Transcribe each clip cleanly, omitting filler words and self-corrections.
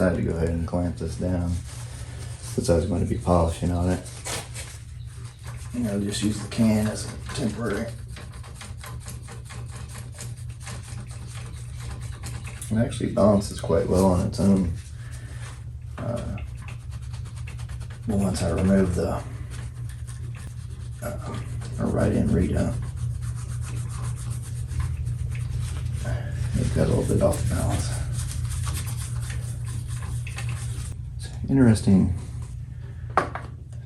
I had to go ahead and clamp this down since I was going to be polishing on it. And I'll just use the can as a temporary. It actually balances quite well on its own. But once I remove the right-in readout, it got a little bit off balance. It's interesting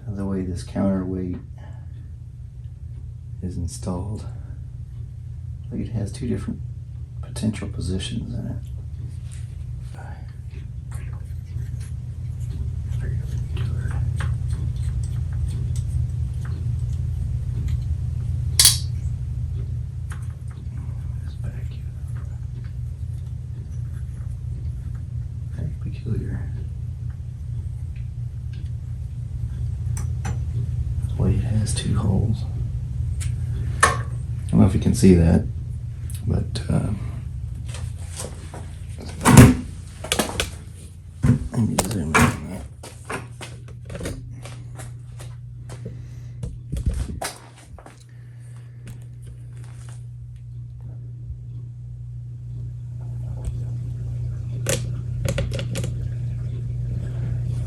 the way this counterweight is installed. Like it has two different potential positions in it. Very peculiar. The way it has two holes. I don't know if you can see that, but let me zoom in on that.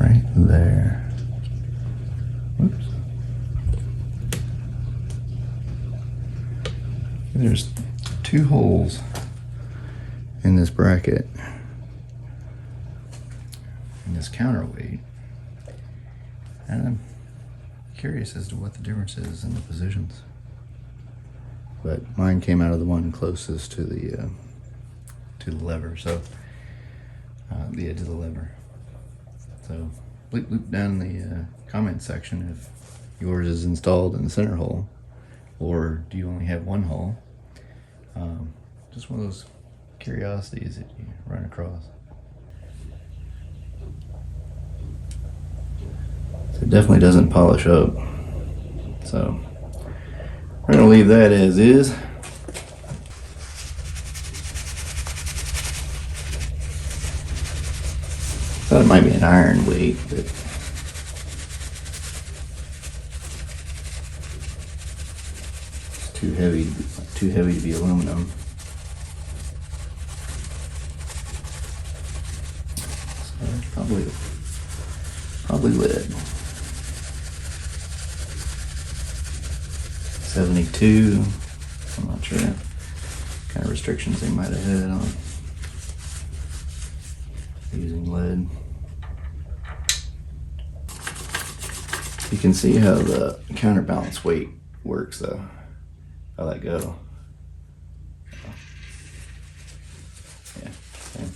Right there. Whoops. There's two holes in this bracket in this counterweight, and I'm curious as to what the difference is in the positions. But mine came out of the one closest to the lever, so the edge of the lever. So loop down the comment section if yours is installed in the center hole, or do you only have one hole? Just one of those curiosities that you run across. So it definitely doesn't polish up. So we're gonna leave that as is. Thought it might be an iron weight, but it's too heavy to be aluminum. So it's probably lead. 72. I'm not sure what kind of restrictions they might have had on using lead. You can see how the counterbalance weight works though. I let go. Yeah, same.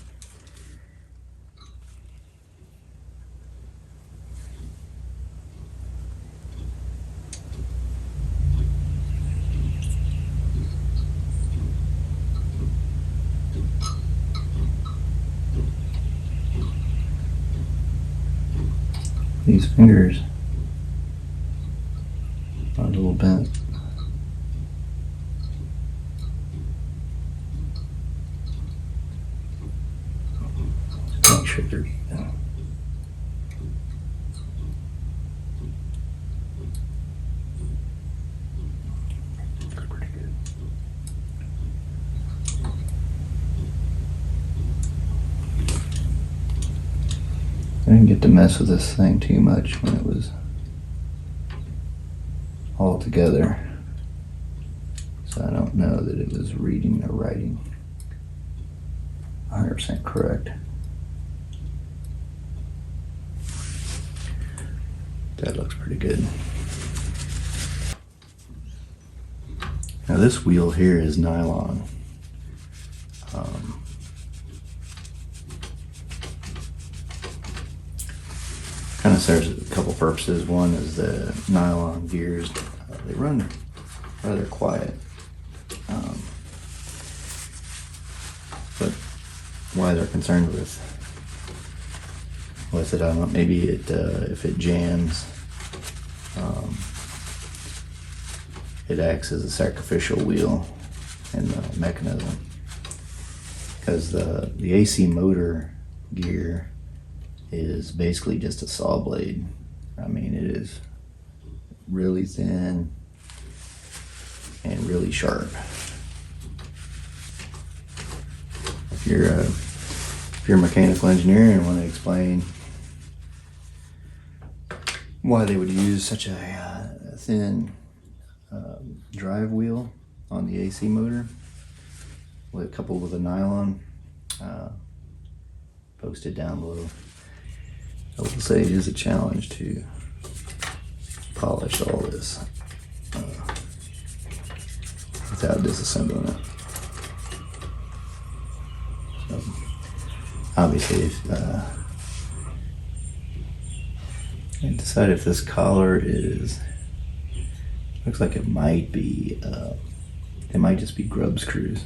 These fingers are a little bent. Make sure they're even. Pretty good. I didn't get to mess with this thing too much when it was all together, so I don't know that it was reading or writing 100% correct. That looks pretty good. Now this wheel here is nylon. Kind of serves a couple purposes. One is the nylon gears, they run rather quiet. But why they're concerned with it, I don't know, maybe it if it jams, it acts as a sacrificial wheel in the mechanism, because the AC motor gear is basically just a saw blade. I mean, it is really thin and really sharp. If you're a mechanical engineer and want to explain why they would use such a thin drive wheel on the AC motor, coupled with a nylon, post it down below. I will say it is a challenge to polish all this without disassembling it. So, obviously, if I decide if this collar looks like it might be, it might just be grub screws.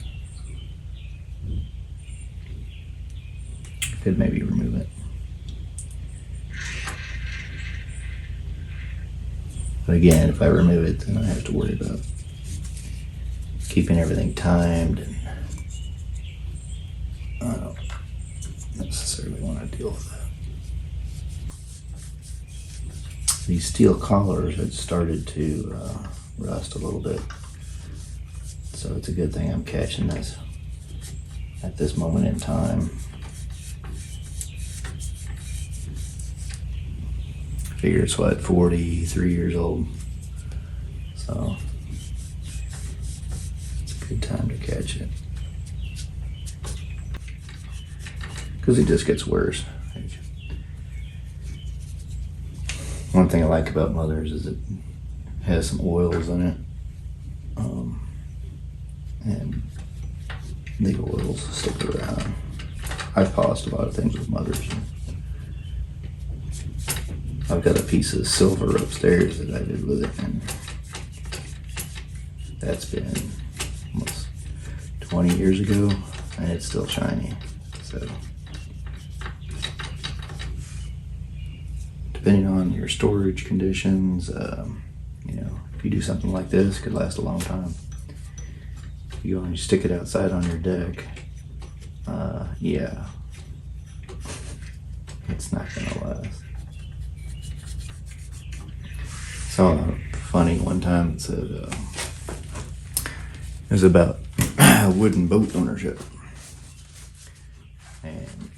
Could maybe remove it. But again, if I remove it, then I have to worry about keeping everything timed, and I don't necessarily want to deal with that. These steel collars had started to rust a little bit, so it's a good thing I'm catching this at this moment in time. I figure it's 43 years old, so it's a good time to catch it, because it just gets worse. One thing I like about Mother's is it has some oils in it, and the oils stick around. I've polished a lot of things with Mother's. I've got a piece of silver upstairs that I did with it, and that's been almost 20 years ago, and it's still shiny. So, depending on your storage conditions, if you do something like this, it could last a long time. If you only stick it outside on your deck, yeah, it's not gonna last. Saw funny one time that said it was about wooden boat ownership and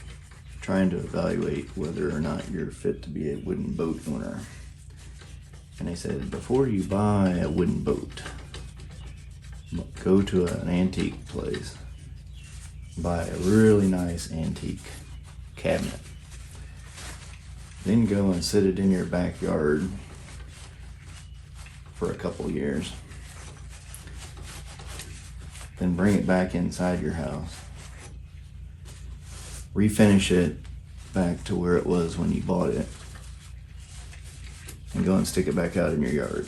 trying to evaluate whether or not you're fit to be a wooden boat owner. And they said, before you buy a wooden boat, go to an antique place, buy a really nice antique cabinet, then go and sit it in your backyard for a couple years, then bring it back inside your house, refinish it back to where it was when you bought it, and go and stick it back out in your yard.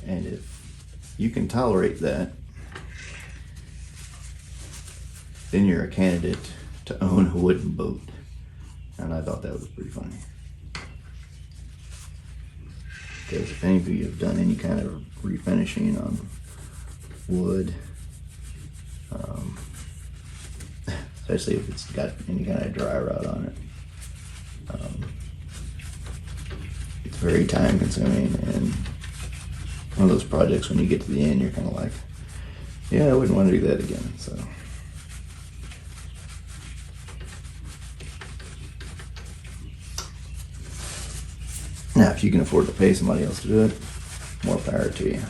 And if you can tolerate that, then you're a candidate to own a wooden boat. And I thought that was pretty funny. Because if any of you have done any kind of refinishing on wood, especially if it's got any kind of dry rot on it, it's very time consuming, and one of those projects when you get to the end you're kind of like, yeah, I wouldn't want to do that again. So now, if you can afford to pay somebody else to do it, more power to you.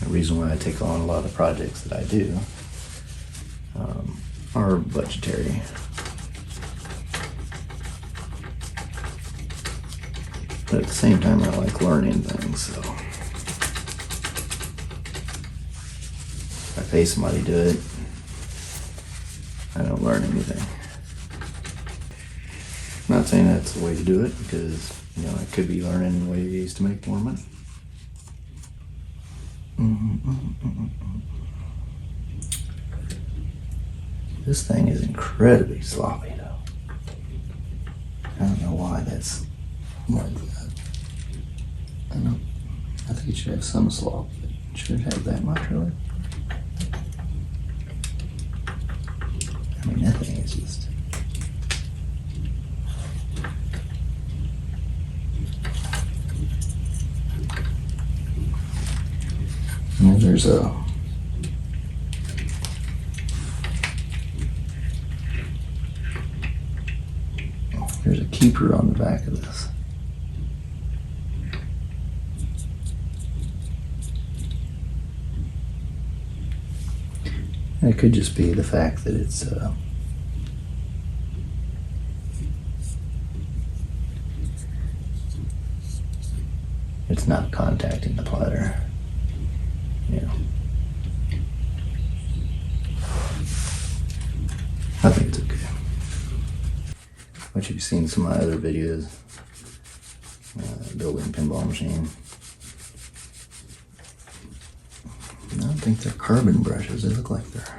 The reason why I take on a lot of projects that I do are budgetary. But at the same time, I like learning things, so if I pay somebody to do it, I don't learn anything. I'm not saying that's the way to do it, because I could be learning ways to make more money. This thing is incredibly sloppy, though. I don't know why that's like that. I think it should have some slop, but it shouldn't have that much, really. I mean, that thing is just... And there's a... There's a keeper on the back of this. And it could just be the fact that it's not contacting the platter. Yeah. I think it's okay. But you've seen some of my other videos, building pinball machine. I don't think they're carbon brushes. They look like they're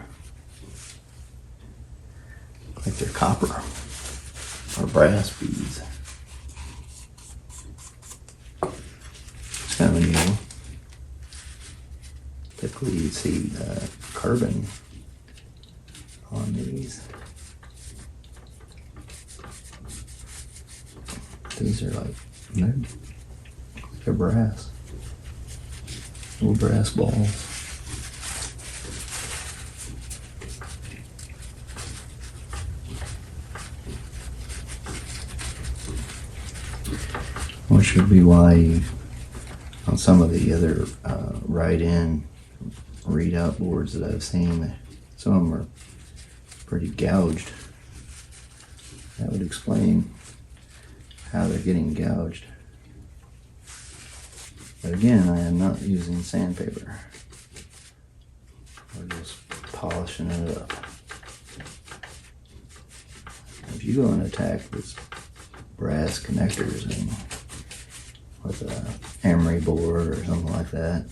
copper or brass beads. It's kind of unusual. Typically, you'd see carbon on these. These are they're brass. Little brass balls. Which would be why on some of the other write-in readout boards that I've seen, some of them are pretty gouged. That would explain how they're getting gouged. But again, I am not using sandpaper. We're just polishing it up. If you go and attack this brass connectors and with a emery board or something like that,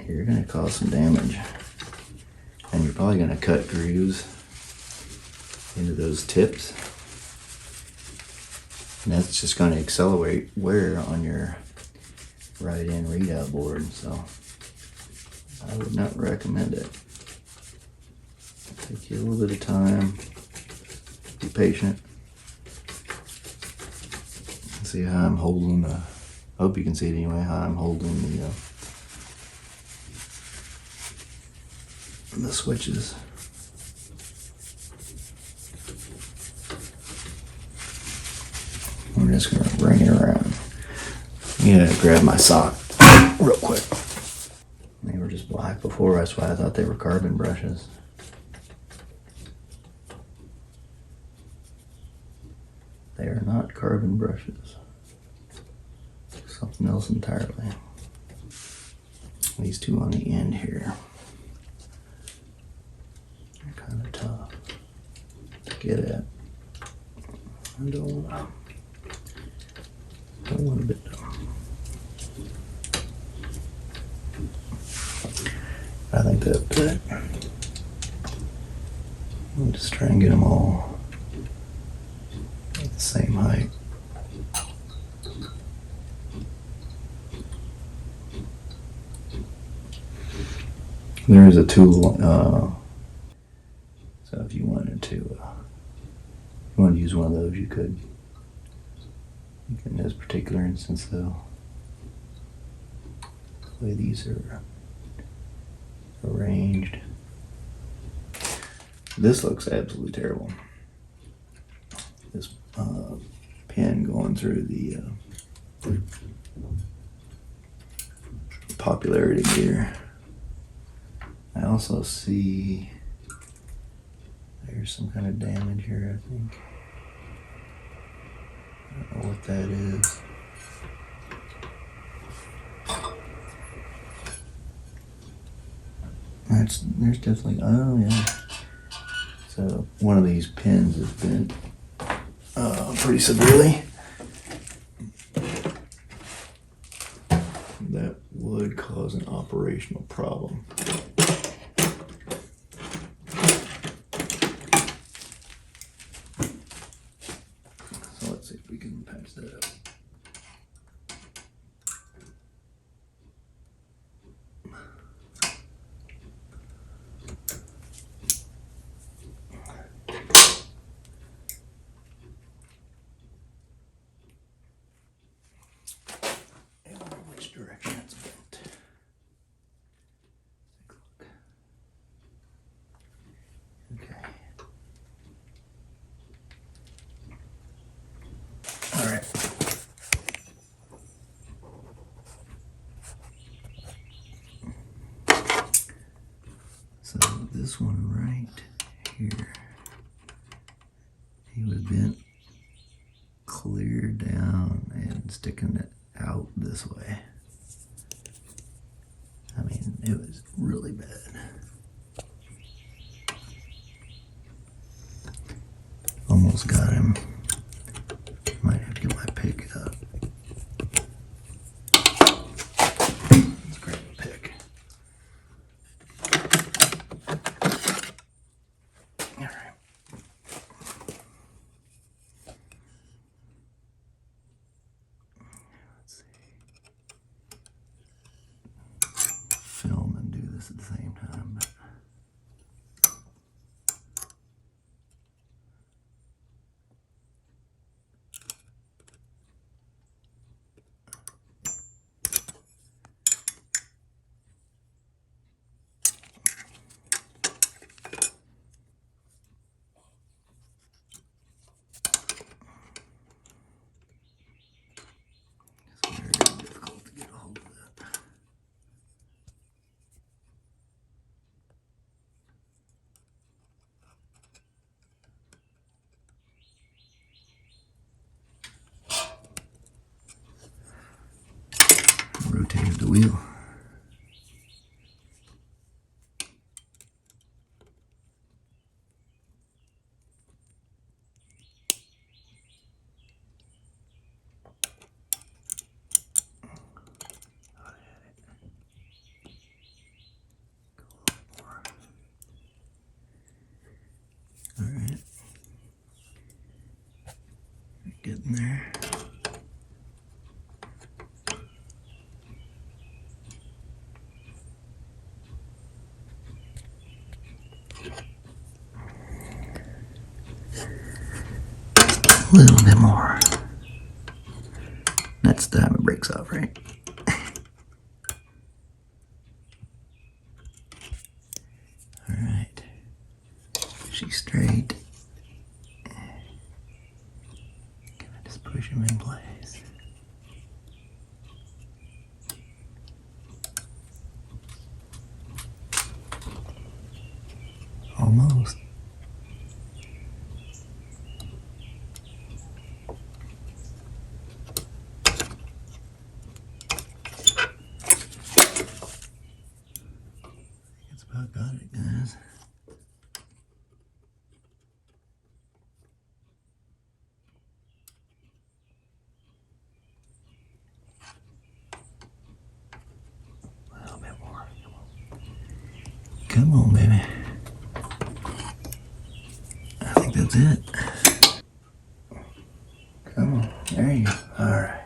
you're going to cause some damage. And you're probably going to cut grooves into those tips. And that's just going to accelerate wear on your write-in readout board. So I would not recommend it. Take you a little bit of time. Be patient. See how I'm holding the, I hope you can see it anyway, how I'm holding the switches. I'm just going to bring it around. I'm going to grab my sock real quick. They were just black before, that's why I thought they were carbon brushes. They are not carbon brushes. Something else entirely. These two on the end here are kind of tough to get at. I don't want a bit dumb. I think that'll fit. I'll just try and get them all at the same height. There is a tool, so if you wanted to, use one of those, you could. In this particular instance, though, the way these are arranged, this looks absolutely terrible. This pin going through the popularity gear. I also see there's some kind of damage here, I think. I don't know what that is. There's definitely, oh yeah. So one of these pins has been pretty severely. That would cause an operational problem. So let's see if we can patch that up. So this one right here, he was bent clear down and sticking it out this way. I mean, it was really bad. Almost got him. Might have to get my pick up. Let's grab a pick. All right. Let's see. Film and do this at the same time. It's very difficult to get a hold of that. Rotated the wheel. All right, getting there. A little bit more. That's the time it breaks off, right? All right. She's straight. Can I just push him in place? Almost. That's about got it, guys. A little bit more. Come on, baby. I think that's it. Come on. There you go. All right.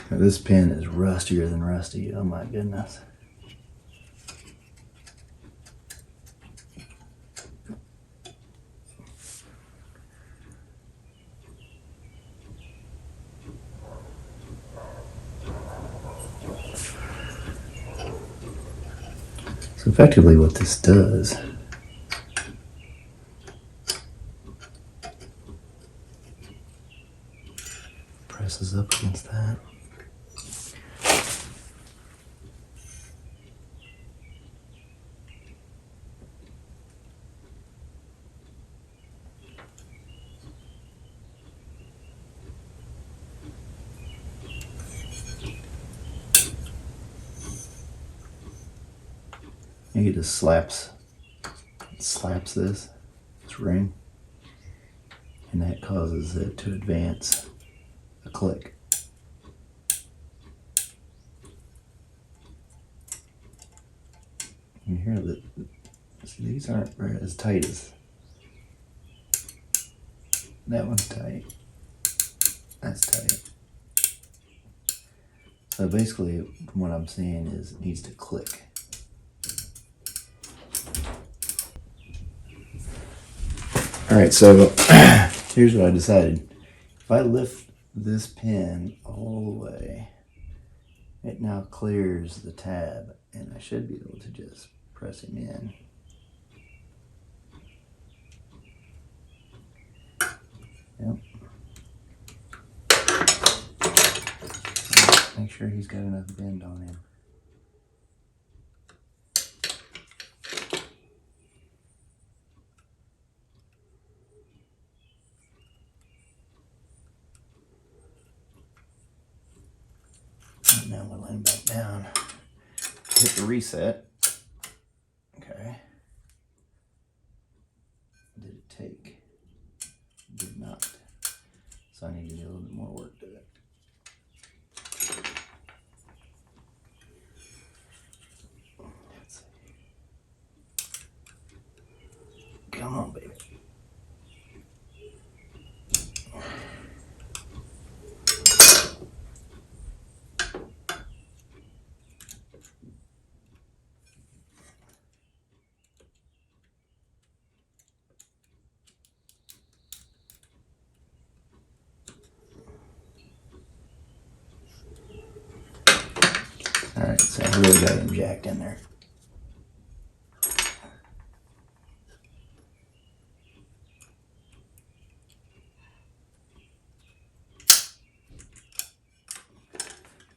Now, this pen is rustier than rusty. Oh my goodness. So effectively what this does presses up against that. It just slaps this ring, and that causes it to advance a click. You hear that? See, these aren't as tight as that one's tight. That's tight. So basically, from what I'm seeing is it needs to click. Alright, so here's what I decided. If I lift this pen all the way, it now clears the tab, and I should be able to just press him in. Yep. Make sure he's got enough bend on him. I'm gonna lay him back down. Hit the reset. Okay. Did it take? Did not. So I need to do a little bit more work to it. Let's see. Come on, baby. Alright, so I really got him jacked in there.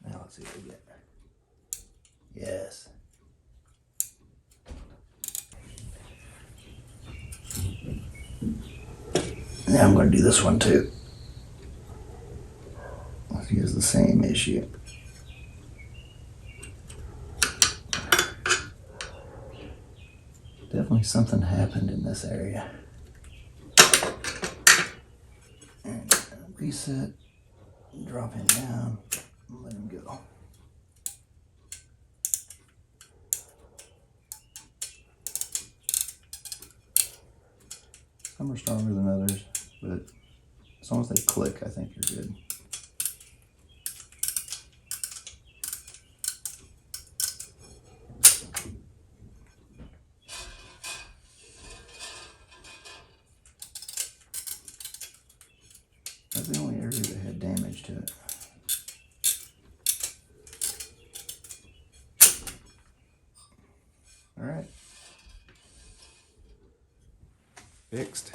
Now let's see what we get. Yes. Now I'm going to do this one too. Let's use the same issue. Definitely something happened in this area. And reset, drop him down, and let him go. Some are stronger than others, but as long as they click, I think you're good. That's the only area that had damage to it. All right. Fixed.